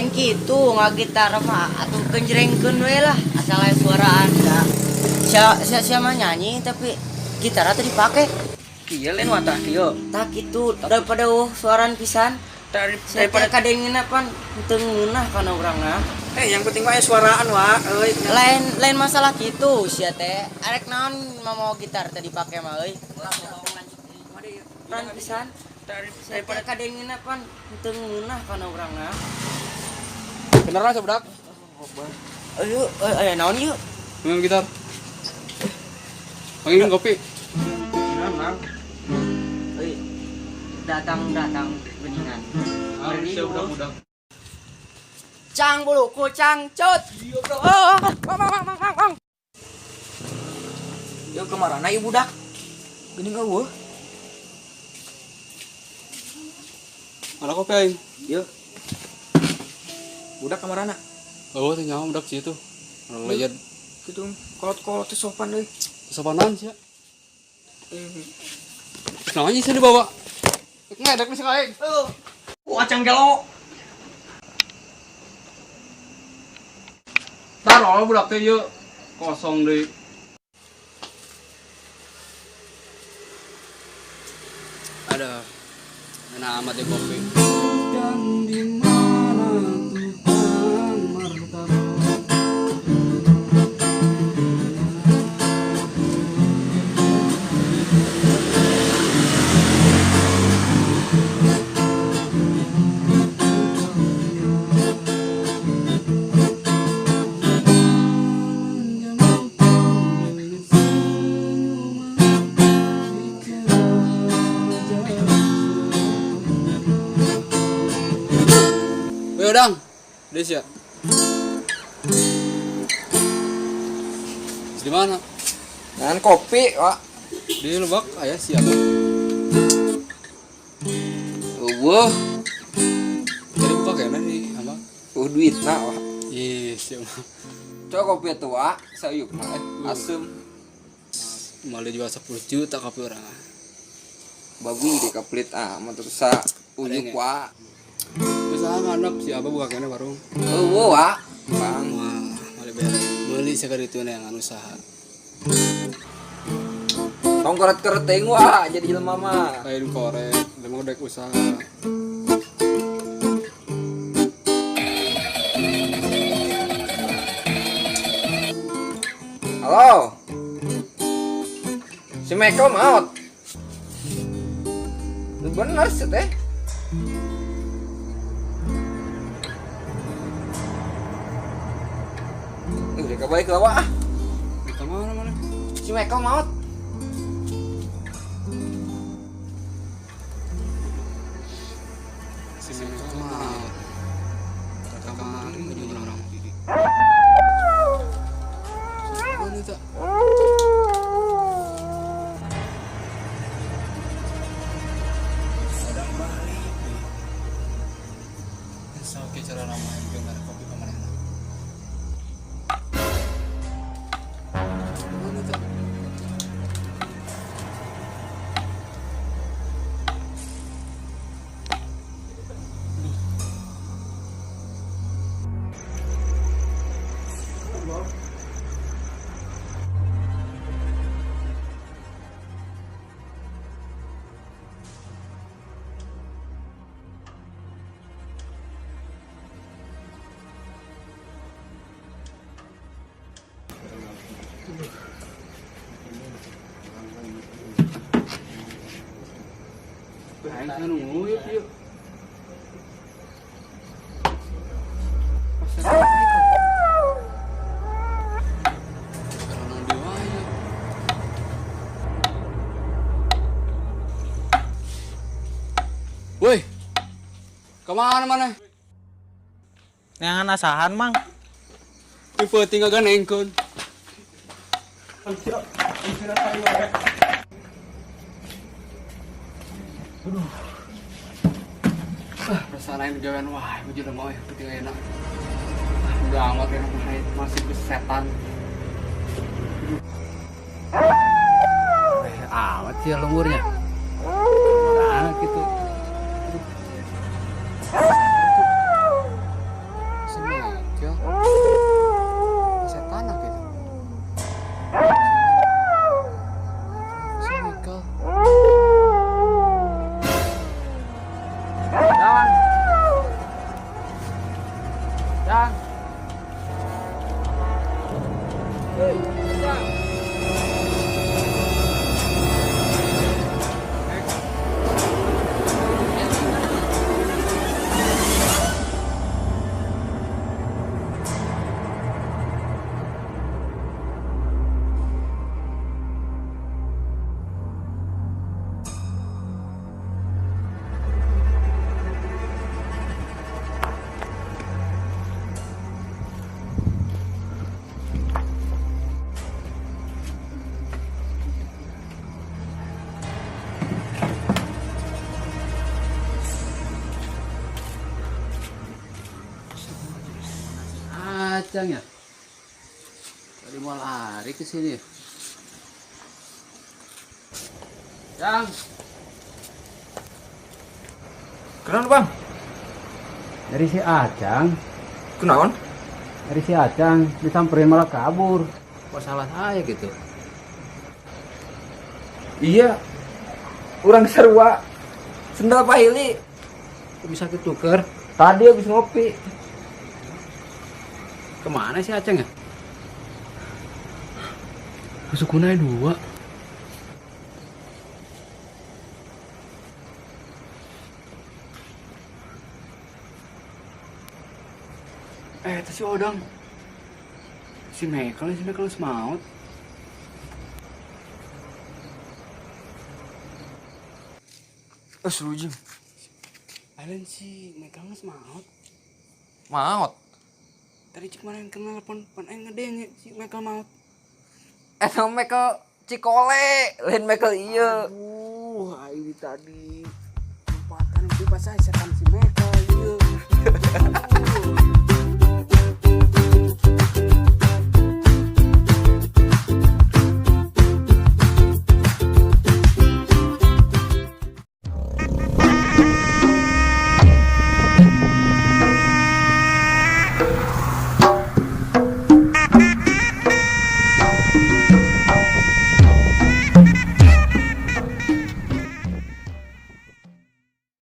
lain gitu ngagitar mah atuh genjrengkeun we lah asal aya suara Anda. Siapa nyanyi tapi gitar teh dipake. Iya lain watah kieu. Tah kitu daripada suaran pisan. Daripada kadengeuna pan teu ngeunah kana urangna. Yang penting mah suaraan wa euy. Lain masalah gitu sia teh. Arek naon mau gitar teh dipake mah euy. Pan pisan. Daripada kadengeuna pan teu ngeunah kana urangna. Beneran sebedak. Ayo, naon yuk? Minum gitar. Panggilin kopi. Naon? Euy. Datang beningan. Harusnya budak-budak. Cang buluku cang cut. Iya, Bro. Mang. Yo kemarana ieu budak? Geuning eueuh. Mana kopi aing? Yo. Budak kemarana? Oh, teh nyawa budak situ. Orang layar Kitu kolot-kolot teh sopan euy. sopanan sih. Namanya sih dibawa. Ngedek nih sekali. Acang gelo. Taruh budak teh yuk kosong deh. Ada mana amat ya kopi. Dan di mana tukang martabak. Dang, Des ya. Di mana? Dengan kopi, Wak. Di Lebak, ayah siapa? Eueuh, Jadi buka kayaknya nih, apa? duitna, Wak. Iya, siapa? Coba kopi atuh, Wak. Sayuk mah asem. Malah jual 10 juta kopi orang. Babi di kaplit mah terus sa uyuk, Wak. Usaha anak siapa buka kayaknya warung. Eueuh, Wak. Bang. Wah, malah beli sekali itu yang usaha. Tong keret-keret teuing, Wak, jadi jelema mah. Lain korek, memang udah usaha. Halo. Si Michael maot. Bener sih teh. Udah kebaik lah, Wak. Kita mana? Si Michael maot. Si Mekal kemarin menjual orang gigi. Mana tak? Sedang balik. Oke cara namanya biar kopi kemarin. Mana tak? Aing kan nguyup yuk. Karena diwaya. Woi, kemana mana? Neangan asahan, Mang. Tipe tinggal ganengkun. Perasaan aing jalan wah, aku juga mau ya, penting enak. Udah amat ya, masih besetan. Amat sih lemburnya. Mana gitu. Acang ya? Tadi mau lari ke sini. Cang, Kenapa bang? dari si Acang. Kenaon? Dari si Acang disamperin malah kabur. Kok salah saya gitu? Iya. Orang sarua sendal pahili. Kok bisa ketuker? Tadi habis ngopi. Kemana si Acang ya? Sukunai 2. Itu si Odang. Si Michael semaut. Seru jing. Alin si Michael semaut. Maot. Tadi cik mana yang kenal pon ngedenge si Michael maut. Emang Michael Cikole, lain Michael iya. Ini tadi tempatan itu pas saya setan si Michael iya.